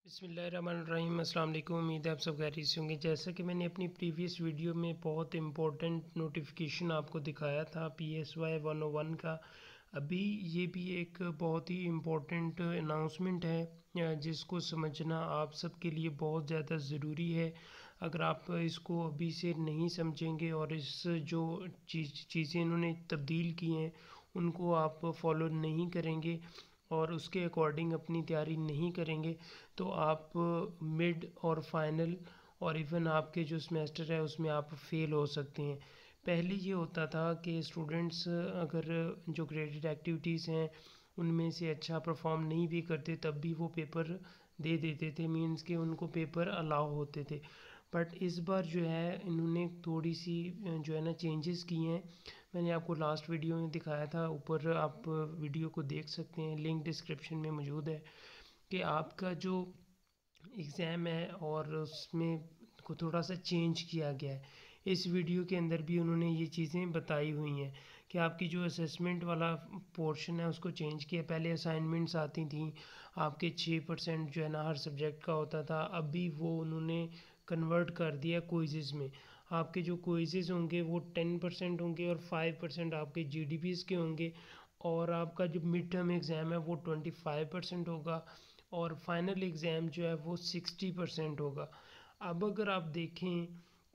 बिस्मिल्लाहिर्रहमानिर्रहीम। अस्सलाम वालेकुम। उम्मीद है आप सब खैरियत से होंगे। जैसा कि मैंने अपनी प्रीवियस वीडियो में बहुत इम्पोर्टेंट नोटिफिकेशन आपको दिखाया था PSY 101 का, अभी ये भी एक बहुत ही इम्पोर्टेंट अनाउंसमेंट है जिसको समझना आप सब के लिए बहुत ज़्यादा ज़रूरी है। अगर आप इसको अभी से नहीं समझेंगे और इस जो चीज़ें इन्होंने तब्दील की हैं उनको आप फॉलो नहीं करेंगे और उसके अकॉर्डिंग अपनी तैयारी नहीं करेंगे तो आप मिड और फाइनल और इवन आपके जो सेमेस्टर है उसमें आप फेल हो सकते हैं। पहले ये होता था कि स्टूडेंट्स अगर जो ग्रेडेड एक्टिविटीज़ हैं उनमें से अच्छा परफॉर्म नहीं भी करते तब भी वो पेपर दे देते थे, मींस कि उनको पेपर अलाउ होते थे। बट इस बार जो है इन्होंने थोड़ी सी जो है ना चेंजेस किए हैं। मैंने आपको लास्ट वीडियो में दिखाया था, ऊपर आप वीडियो को देख सकते हैं, लिंक डिस्क्रिप्शन में मौजूद है, कि आपका जो एग्ज़ाम है और उसमें को थोड़ा सा चेंज किया गया है। इस वीडियो के अंदर भी उन्होंने ये चीज़ें बताई हुई हैं कि आपकी जो असेसमेंट वाला पोर्शन है उसको चेंज किया। पहले असाइनमेंट्स आती थी आपके 6% जो है ना हर सब्जेक्ट का होता था, अभी वो उन्होंने कन्वर्ट कर दिया क्विज़ेज़ में। आपके जो क्विज़ेज़ होंगे वो 10% होंगे और 5% आपके GDPs के होंगे, और आपका जो मिड टर्म एग्ज़ाम है वो 25% होगा और फाइनल एग्ज़ाम जो है वो 60% होगा। अब अगर आप देखें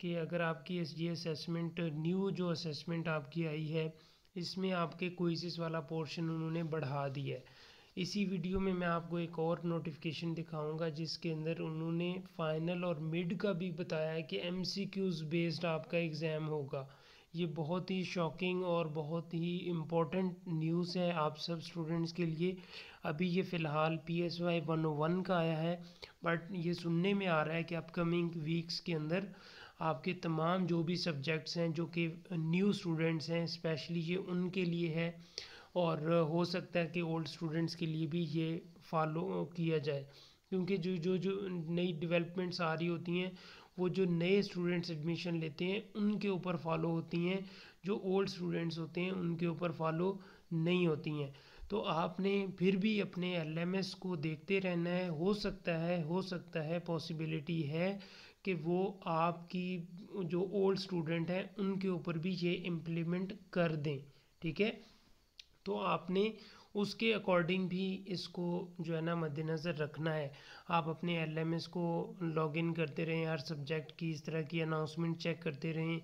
कि अगर आपकी ये असेसमेंट न्यू जो असेसमेंट आपकी आई है इसमें आपके क्विज़ेस वाला पोर्शन उन्होंने बढ़ा दिया है। इसी वीडियो में मैं आपको एक और नोटिफिकेशन दिखाऊंगा जिसके अंदर उन्होंने फाइनल और मिड का भी बताया है कि MCQs बेस्ड आपका एग्ज़ाम होगा। ये बहुत ही शॉकिंग और बहुत ही इम्पोर्टेंट न्यूज़ है आप सब स्टूडेंट्स के लिए। अभी ये फ़िलहाल PSY 101 का आया है, बट ये सुनने में आ रहा है कि अपकमिंग वीक्स के अंदर आपके तमाम जो भी सब्जेक्ट्स हैं जो कि न्यू स्टूडेंट्स हैं स्पेशली ये उनके लिए है, और हो सकता है कि ओल्ड स्टूडेंट्स के लिए भी ये फॉलो किया जाए, क्योंकि जो जो जो नई डेवलपमेंट्स आ रही होती हैं वो जो नए स्टूडेंट्स एडमिशन लेते हैं उनके ऊपर फॉलो होती हैं, जो ओल्ड स्टूडेंट्स होते हैं उनके ऊपर फॉलो नहीं होती हैं। तो आपने फिर भी अपने LMS को देखते रहना है। हो सकता है पॉसिबिलिटी है कि वो आपकी जो ओल्ड स्टूडेंट हैं उनके ऊपर भी ये इम्प्लीमेंट कर दें, ठीक है। तो आपने उसके अकॉर्डिंग भी इसको जो है ना मद्देनज़र रखना है। आप अपने LMS को लॉगिन करते रहें, हर सब्जेक्ट की इस तरह की अनाउंसमेंट चेक करते रहें,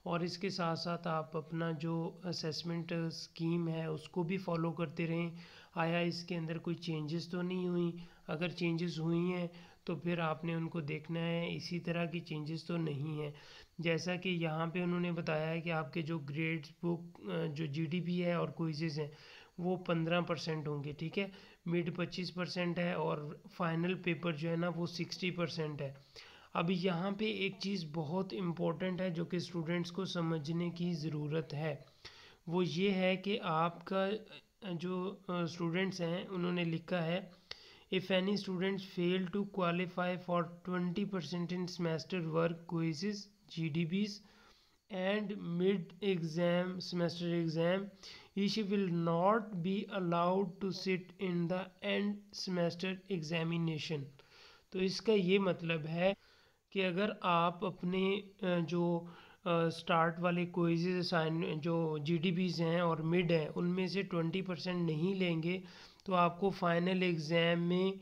और इसके साथ साथ आप अपना जो असेसमेंट स्कीम है उसको भी फॉलो करते रहें। आया इसके अंदर कोई चेंजेस तो नहीं हुई? अगर चेंजेस हुई हैं तो फिर आपने उनको देखना है, इसी तरह की चेंजेस तो नहीं है। जैसा कि यहाँ पे उन्होंने बताया है कि आपके जो ग्रेड्स बुक जो GDP है और क्विज़ेज़ हैं वो 15% होंगे, ठीक है। मिड 25% है और फाइनल पेपर जो है ना वो 60% है। अब यहाँ पे एक चीज़ बहुत इम्पोर्टेंट है जो कि स्टूडेंट्स को समझने की ज़रूरत है, वो ये है कि आपका जो स्टूडेंट्स हैं उन्होंने लिखा है, if any students fail to qualify for 20% in semester work quizzes GDPs and mid-exam semester exam, each will not be allowed to sit in the end semester examination। तो इसका ये मतलब है कि अगर आप अपने जो स्टार्ट वाले क्विज़ेज असाइन जो GDPs हैं और मिड हैं उनमें से 20% नहीं लेंगे तो आपको फाइनल एग्ज़ाम में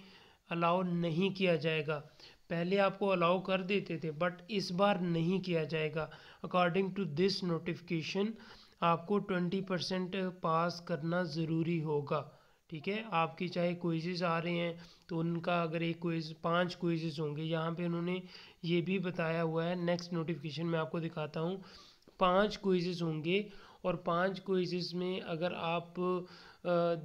अलाउ नहीं किया जाएगा। पहले आपको अलाउ कर देते थे बट इस बार नहीं किया जाएगा। अकॉर्डिंग टू दिस नोटिफिकेशन आपको 20% पास करना ज़रूरी होगा, ठीक है। आपकी चाहे क्विज़ेस आ रहे हैं तो उनका अगर एक क्विज़ 5 क्विज़ेस होंगे, यहाँ पे उन्होंने ये भी बताया हुआ है, नेक्स्ट नोटिफिकेशन में आपको दिखाता हूँ। 5 क्विज़ेस होंगे और 5 क्विज़ेस में अगर आप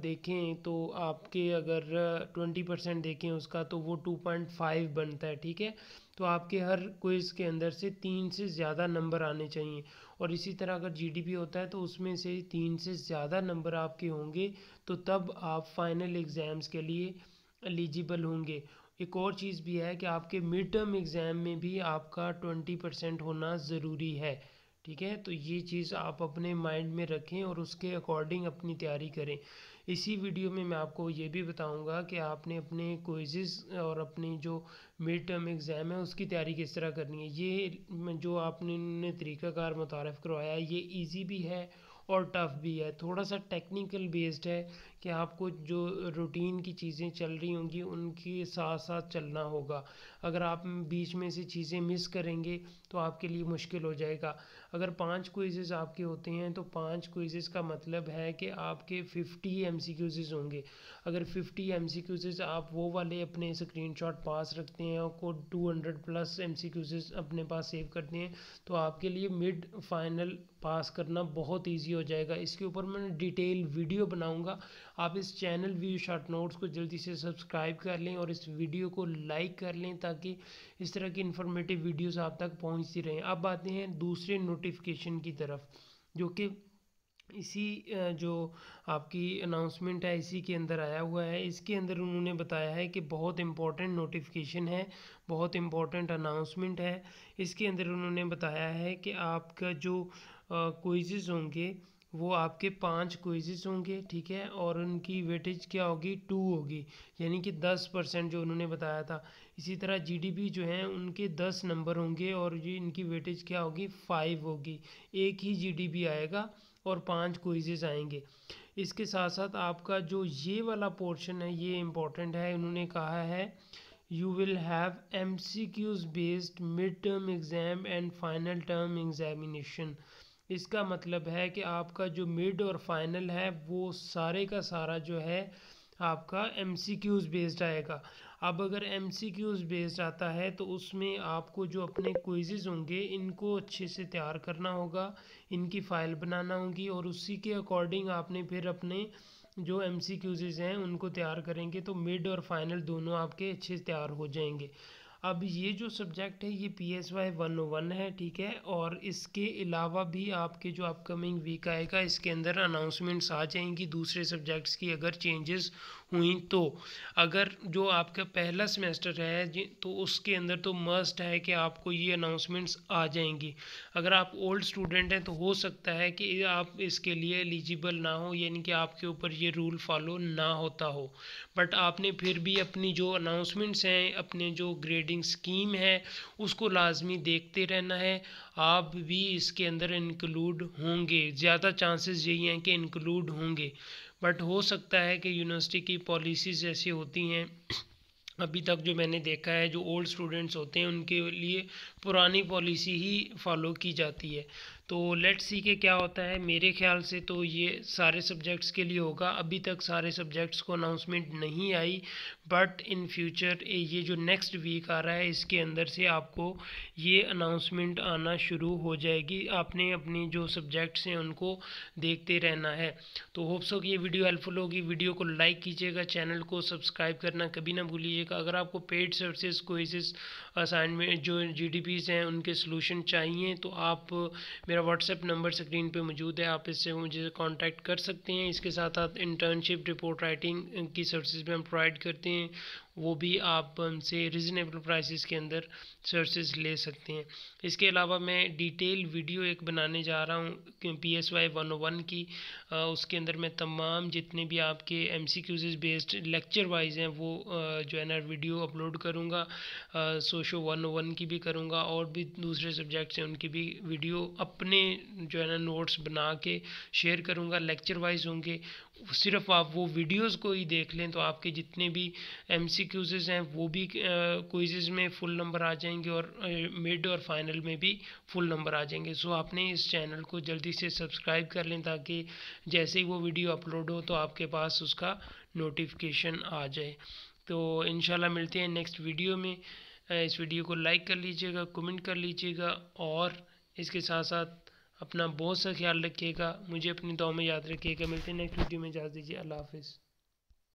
देखें तो आपके अगर 20% देखें उसका तो वो 2.5 बनता है, ठीक है। तो आपके हर क्विज़ के अंदर से 3 से ज़्यादा नंबर आने चाहिए, और इसी तरह अगर GDP होता है तो उसमें से 3 से ज़्यादा नंबर आपके होंगे तो तब आप फाइनल एग्ज़ाम्स के लिए एलिजिबल होंगे। एक और चीज़ भी है कि आपके मिड टर्म एग्ज़ाम में भी आपका 20% होना ज़रूरी है, ठीक है। तो ये चीज़ आप अपने माइंड में रखें और उसके अकॉर्डिंग अपनी तैयारी करें। इसी वीडियो में मैं आपको ये भी बताऊंगा कि आपने अपने क्विज़ेस और अपनी जो मिड टर्म एग्ज़ाम है उसकी तैयारी किस तरह करनी है। ये जो आपने तरीक़ाकार मुतारफ़ करवाया है ये इजी भी है और टफ़ भी है, थोड़ा सा टेक्निकल बेस्ड है कि आपको जो रूटीन की चीज़ें चल रही होंगी उनके साथ साथ चलना होगा। अगर आप बीच में से चीज़ें मिस करेंगे तो आपके लिए मुश्किल हो जाएगा। अगर 5 क्विज़ेस आपके होते हैं तो 5 क्विज़ेस का मतलब है कि आपके 50 एमसीक्यूज़ होंगे। अगर 50 एमसीक्यूज़ आप वो वाले अपने स्क्रीनशॉट पास रखते हैं और को 200 प्लस एमसीक्यूज़ अपने पास सेव करते हैं तो आपके लिए मिड फाइनल पास करना बहुत ईजी हो जाएगा। इसके ऊपर मैं डिटेल वीडियो बनाऊंगा। आप इस चैनल व्यू शॉर्ट नोट्स को जल्दी से सब्सक्राइब कर लें और इस वीडियो को लाइक कर लें ताकि इस तरह की इन्फॉर्मेटिव वीडियोस आप तक पहुंचती रहें। अब आते हैं दूसरे नोटिफिकेशन की तरफ, जो कि इसी जो आपकी अनाउंसमेंट है इसी के अंदर आया हुआ है। इसके अंदर उन्होंने बताया है कि बहुत इम्पोर्टेंट नोटिफिकेशन है, बहुत इम्पोर्टेंट अनाउंसमेंट है। इसके अंदर उन्होंने बताया है कि आपका जो क्विज़ेस होंगे वो आपके 5 क्विज़ेस होंगे, ठीक है, और उनकी वेटेज क्या होगी 2 होगी, यानी कि 10% जो उन्होंने बताया था। इसी तरह जीडीपी जो है उनके 10 नंबर होंगे और ये इनकी वेटेज क्या होगी 5 होगी। एक ही जीडीपी आएगा और 5 क्विज़ेस आएंगे। इसके साथ साथ आपका जो ये वाला पोर्शन है ये इम्पोर्टेंट है। उन्होंने कहा है you will have MCQs based mid term exam and final term examination। इसका मतलब है कि आपका जो मिड और फाइनल है वो सारे का सारा जो है आपका MCQs बेस्ड आएगा। अब अगर MCQs बेस्ड आता है तो उसमें आपको जो अपने क्विज़ेस होंगे इनको अच्छे से तैयार करना होगा, इनकी फ़ाइल बनाना होगी और उसी के अकॉर्डिंग आपने फिर अपने जो MCQs हैं उनको तैयार करेंगे तो मिड और फाइनल दोनों आपके अच्छे से तैयार हो जाएंगे। अब ये जो सब्जेक्ट है ये PSY 101 है, ठीक है, और इसके अलावा भी आपके जो अपकमिंग वीक आएगा इसके अंदर अनाउंसमेंट्स आ जाएंगी दूसरे सब्जेक्ट्स की अगर चेंजेस हुई तो। अगर जो आपका पहला सेमेस्टर है तो उसके अंदर तो मस्ट है कि आपको ये अनाउंसमेंट्स आ जाएंगी। अगर आप ओल्ड स्टूडेंट हैं तो हो सकता है कि आप इसके लिए एलिजिबल ना हो, यानी कि आपके ऊपर ये रूल फॉलो ना होता हो, बट आपने फिर भी अपनी जो अनाउंसमेंट्स हैं अपने जो ग्रेडिंग स्कीम है उसको लाजमी देखते रहना है। आप भी इसके अंदर इंक्लूड होंगे, ज़्यादा चांसेस यही हैं कि इंक्लूड होंगे, बट हो सकता है कि यूनिवर्सिटी की पॉलिसीज़ ऐसी होती हैं अभी तक जो मैंने देखा है जो ओल्ड स्टूडेंट्स होते हैं उनके लिए पुरानी पॉलिसी ही फॉलो की जाती है। तो लेट्स सी के क्या होता है। मेरे ख्याल से तो ये सारे सब्जेक्ट्स के लिए होगा। अभी तक सारे सब्जेक्ट्स को अनाउंसमेंट नहीं आई, बट इन फ्यूचर ये जो नेक्स्ट वीक आ रहा है इसके अंदर से आपको ये अनाउंसमेंट आना शुरू हो जाएगी। आपने अपनी जो सब्जेक्ट्स हैं उनको देखते रहना है। तो होप सो कि ये वीडियो हेल्पफुल होगी। वीडियो को लाइक कीजिएगा, चैनल को सब्सक्राइब करना कभी ना भूलिएगा। अगर आपको पेड सर्विसेज क्विज़ेस असाइनमेंट जो जीडीपीज़ हैं उनके सॉल्यूशन चाहिए तो आप मेरा व्हाट्सएप नंबर स्क्रीन पे मौजूद है, आप इससे मुझे कांटेक्ट कर सकते हैं। इसके साथ साथ इंटर्नशिप रिपोर्ट राइटिंग की सर्विसेज भी हम प्रोवाइड करते हैं, वो भी आप हमसे रिजनेबल प्राइसेस के अंदर सर्विसेज ले सकते हैं। इसके अलावा मैं डिटेल वीडियो एक बनाने जा रहा हूँ PSY 101 की, उसके अंदर मैं तमाम जितने भी आपके MCQs बेस्ड लेक्चर वाइज हैं वो जो है ना वीडियो अपलोड करूँगा। सोशो 101 की भी करूँगा और भी दूसरे सब्जेक्ट्स हैं उनकी भी वीडियो अपने जो है ना नोट्स बना के शेयर करूँगा, लेक्चर वाइज होंगे। सिर्फ आप वो वीडियोस को ही देख लें तो आपके जितने भी MCQs हैं वो भी क्विज़ेस में फुल नंबर आ जाएंगे और मिड और फाइनल में भी फुल नंबर आ जाएंगे। सो आपने इस चैनल को जल्दी से सब्सक्राइब कर लें ताकि जैसे ही वो वीडियो अपलोड हो तो आपके पास उसका नोटिफिकेशन आ जाए। तो इंशाल्लाह मिलते हैं नेक्स्ट वीडियो में। इस वीडियो को लाइक कर लीजिएगा, कमेंट कर लीजिएगा और इसके साथ साथ अपना बहुत सा ख्याल रखिएगा। मुझे अपनी दुआ में याद रखिएगा। मिलते हैं नेक्स्ट वीडियो में, इजाज़त दीजिए। अल्लाह हाफ़िज़।